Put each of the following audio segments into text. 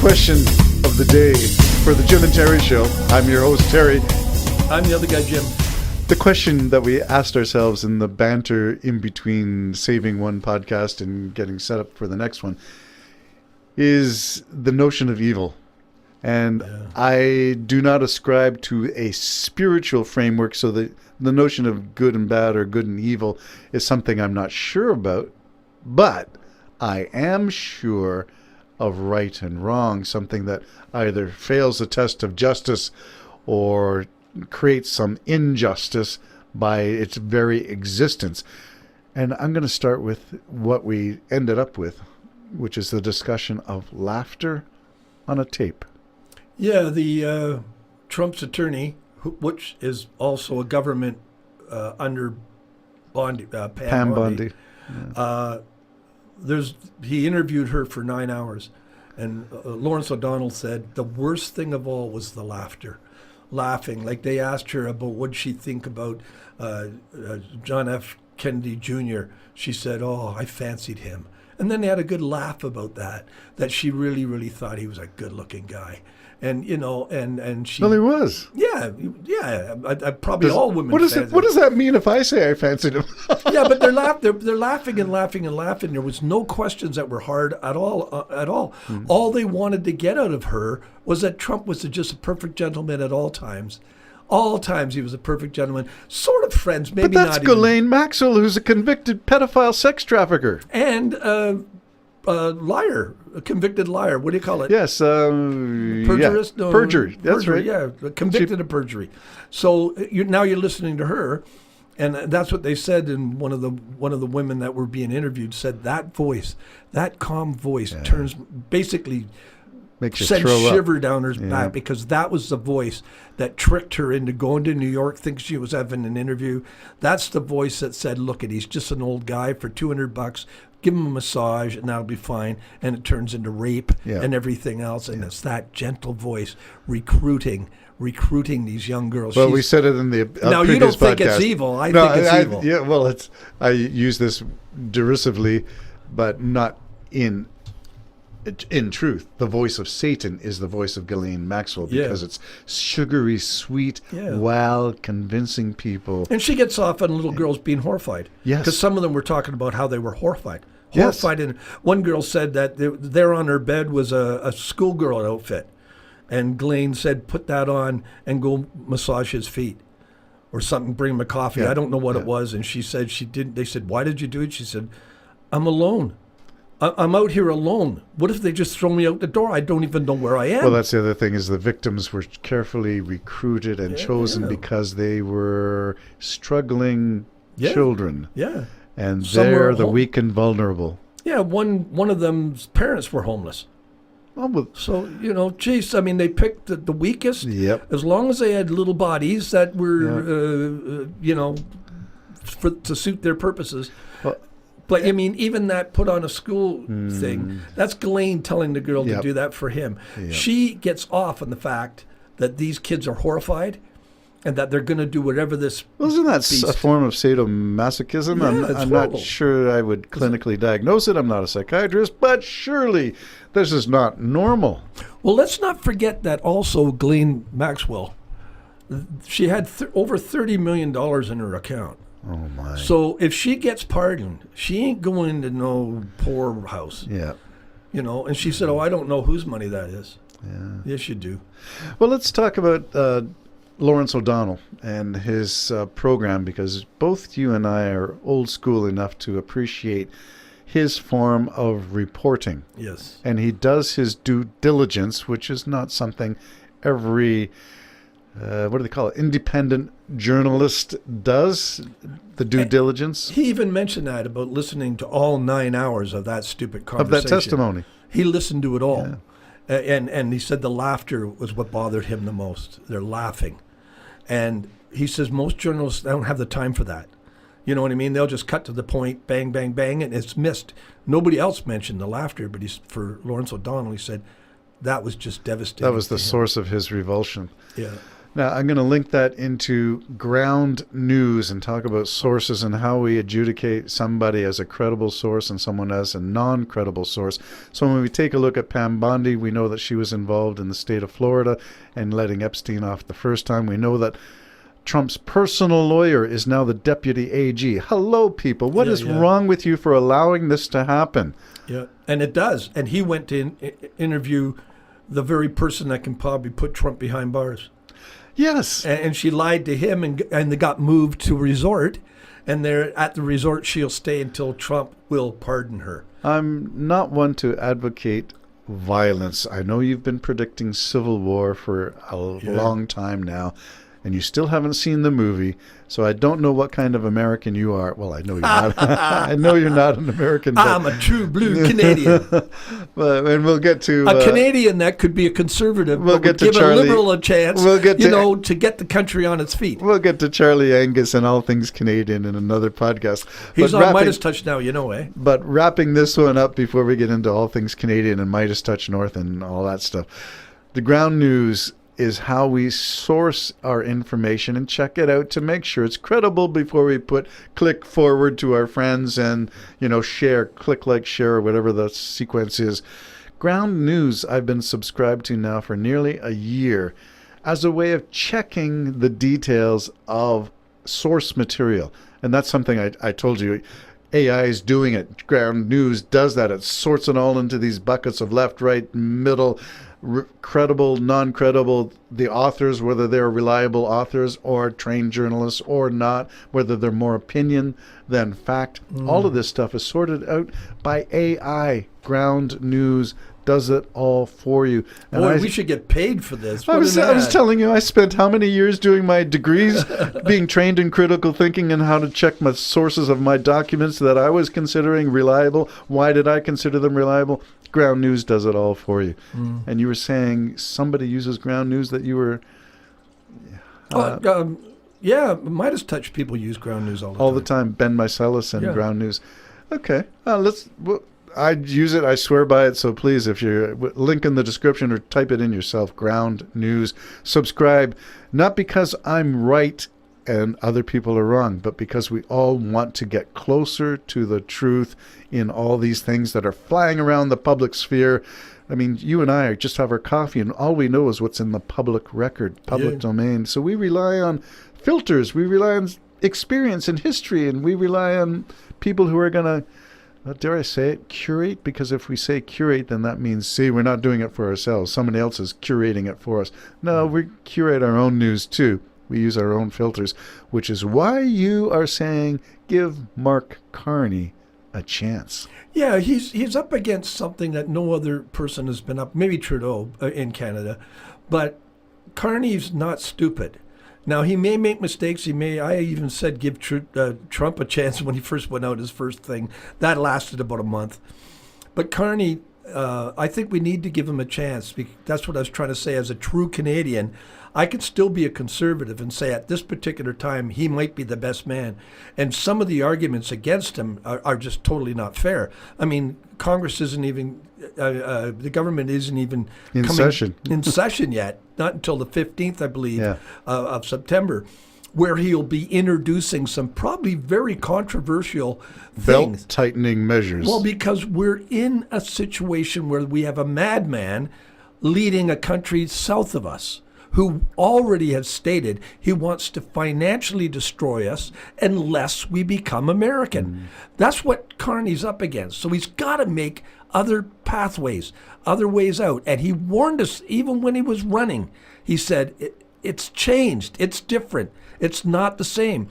question of the day for the Jim and Terry Show. I'm your host, Terry. I'm the other guy, Jim. The question that we asked ourselves in the banter in between saving one podcast and getting set up for the next one is the notion of evil. And I do not ascribe to a spiritual framework, so the notion of good and bad or good and evil is something I'm not sure about. But I am sure of right and wrong, something that either fails the test of justice or creates some injustice by its very existence. And I'm going to start with what we ended up with, which is the discussion of laughter on a tape. Yeah, the Trump's attorney, which is also a government under Bondi, Pam Bondi. Yeah. He interviewed her for 9 hours, and Lawrence O'Donnell said the worst thing of all was the laughing. Like they asked her about what she think about John F. Kennedy Jr. She said, "Oh, I fancied him." And then they had a good laugh about that she really, really thought he was a good-looking guy. And, you know, and she... Well, he was. Yeah. Probably all women... What does that mean if I say I fancied him? Yeah, but they're laughing and laughing and laughing. There was no questions that were hard at all. Mm-hmm. All they wanted to get out of her was that Trump was just a perfect gentleman at all times. All times he was a perfect gentleman. Sort of friends, maybe not. But that's Ghislaine Maxwell, who's a convicted pedophile sex trafficker. And liar, a convicted liar. What do you call it? Yes. Perjurist? Yeah. No, perjury. That's perjury, right. Yeah, convicted of perjury. So now you're listening to her, and that's what they said. And one of the women that were being interviewed said that voice, that calm voice, turns basically... Makes you sent throw shiver up. down her back, because that was the voice that tricked her into going to New York, thinks she was having an interview. That's the voice that said, look, he's just an old guy for $200. Give him a massage and that'll be fine. And it turns into rape and everything else. And it's that gentle voice recruiting these young girls. Well, we said it in the now previous you don't think podcast. it's evil. I think it's evil. Yeah, well, I use this derisively, but not in truth. The voice of Satan is the voice of Ghislaine Maxwell, because it's sugary sweet while convincing people. And she gets off on little girls being horrified. Yes. Because some of them were talking about how they were horrified. And one girl said that there on her bed was a schoolgirl outfit. And Ghislaine said, put that on and go massage his feet. Or something, bring him a coffee. I don't know what it was. And she said she didn't. They said, why did you do it? She said, I'm alone. I'm out here alone. What if they just throw me out the door? I don't even know where I am. Well, that's the other thing, is the victims were carefully recruited and chosen because they were struggling children. Yeah. And they're the weak and vulnerable. Yeah, one of them's parents were homeless. Well, so, geez, I mean, they picked the weakest. Yep. As long as they had little bodies that were, to suit their purposes. Well, but, I mean, even that put on a school thing, that's Ghislaine telling the girl to do that for him. Yep. She gets off on the fact that these kids are horrified and that they're going to do whatever this Isn't that a form of sadomasochism? Yeah, I'm not sure I would clinically diagnose it. I'm not a psychiatrist, but surely this is not normal. Well, let's not forget that also Ghislaine Maxwell, she had over $30 million in her account. Oh, my. So if she gets pardoned, she ain't going to no poorhouse. Yeah. And she said, I don't know whose money that is. Yeah. Yes, you do. Well, let's talk about Lawrence O'Donnell and his program, because both you and I are old school enough to appreciate his form of reporting. Yes. And he does his due diligence, which is not something every... what do they call it? Independent journalist does the due diligence. He even mentioned that about listening to all 9 hours of that stupid conversation. Of that testimony. He listened to it all. Yeah. And he said the laughter was what bothered him the most. They're laughing. And he says most journalists don't have the time for that. You know what I mean? They'll just cut to the point, bang, bang, bang, and it's missed. Nobody else mentioned the laughter, but for Lawrence O'Donnell, he said that was just devastating. That was the source of his revulsion. Yeah. Now, I'm going to link that into ground news and talk about sources and how we adjudicate somebody as a credible source and someone as a non-credible source. So when we take a look at Pam Bondi, we know that she was involved in the state of Florida and letting Epstein off the first time. We know that Trump's personal lawyer is now the deputy AG. Hello, people. What is wrong with you for allowing this to happen? Yeah, and it does. And he went to interview the very person that can probably put Trump behind bars. Yes. And she lied to him, and they got moved to a resort. And they're at the resort, she'll stay until Trump will pardon her. I'm not one to advocate violence. I know you've been predicting civil war for a long time now, and you still haven't seen the movie. So I don't know what kind of American you are. Well, I know you're not. I know you're not an American. But I'm a true blue Canadian. And we'll get to a Canadian that could be a conservative. We'll get to give Charlie. A liberal a chance. We'll get to get the country on its feet. We'll get to Charlie Angus and all things Canadian in another podcast. He's on Midas Touch now, eh? But wrapping this one up before we get into all things Canadian and Midas Touch North and all that stuff, the ground news is how we source our information and check it out to make sure it's credible before we click forward to our friends and, share, click like, share, or whatever the sequence is. Ground news I've been subscribed to now for nearly a year as a way of checking the details of source material. And that's something I told you. AI is doing it. Ground news does that. It sorts it all into these buckets of left, right, middle, credible, non-credible, the authors, whether they're reliable authors or trained journalists or not, whether they're more opinion than fact. All of this stuff is sorted out by AI. Ground news does it all for you. And Boy, we should get paid for this. I was telling you, I spent how many years doing my degrees, being trained in critical thinking and how to check my sources of my documents that I was considering reliable. Why did I consider them reliable? Ground news does it all for you. And you were saying somebody uses ground news that you were... Midas Touch people use ground news all the time. Ben Mycelis and ground news. Okay, I use it. I swear by it. So please, if you're link in the description or type it in yourself, ground news, subscribe, not because I'm right and other people are wrong, but because we all want to get closer to the truth in all these things that are flying around the public sphere. I mean, you and I just have our coffee and all we know is what's in the public record, public domain. So we rely on filters. We rely on experience and history, and we rely on people who are going to, dare I say it, curate? Because if we say curate, then that means, see, we're not doing it for ourselves. Somebody else is curating it for us. No, we curate our own news too. We use our own filters, which is why you are saying give Mark Carney a chance. Yeah, he's up against something that no other person has been up, maybe Trudeau in Canada, but Carney's not stupid. Now, he may make mistakes. I even said give Trump a chance when he first went out his first thing. That lasted about a month. But Carney, I think we need to give him a chance. That's what I was trying to say. As a true Canadian, I could still be a conservative and say at this particular time he might be the best man. And some of the arguments against him are just totally not fair. I mean, Congress isn't even, the government isn't even in session yet. Not until the 15th, I believe, of September, where he'll be introducing some probably very controversial things. Belt-tightening measures. Well, because we're in a situation where we have a madman leading a country south of us who already has stated he wants to financially destroy us unless we become American. That's what Carney's up against. So he's got to make other pathways, other ways out. And he warned us even when he was running. He said, it's changed. It's different. It's not the same.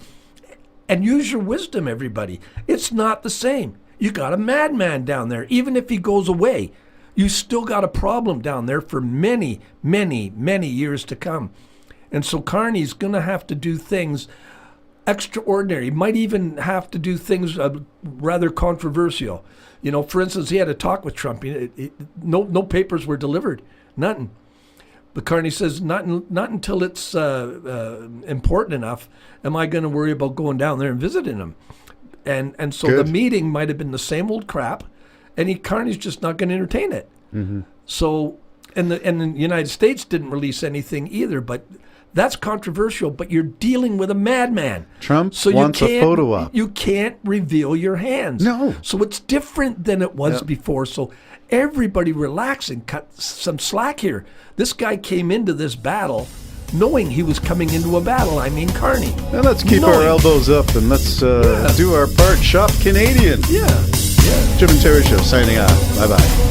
And use your wisdom, everybody. It's not the same. You got a madman down there. Even if he goes away, you still got a problem down there for many, many, many years to come. And so Carney's going to have to do things extraordinary. He might even have to do things rather controversial. You know, for instance, he had a talk with Trump. No papers were delivered, nothing. But Carney says, not until it's important enough am I going to worry about going down there and visiting him. And so the meeting might have been the same old crap, and Carney's just not going to entertain it. So, and the United States didn't release anything either, but That's controversial, but you're dealing with a madman. Trump So wants a can't- photo op. You can't reveal your hands. No. So it's different than it was Yeah. before. So everybody relax and cut some slack here. This guy came into this battle knowing he was coming into a battle. I mean, Carney. Now let's keep our Knowing- elbows up and let's do our part. Shop Canadian. Yeah. Yeah. Jim and Terry Show signing off. Bye-bye.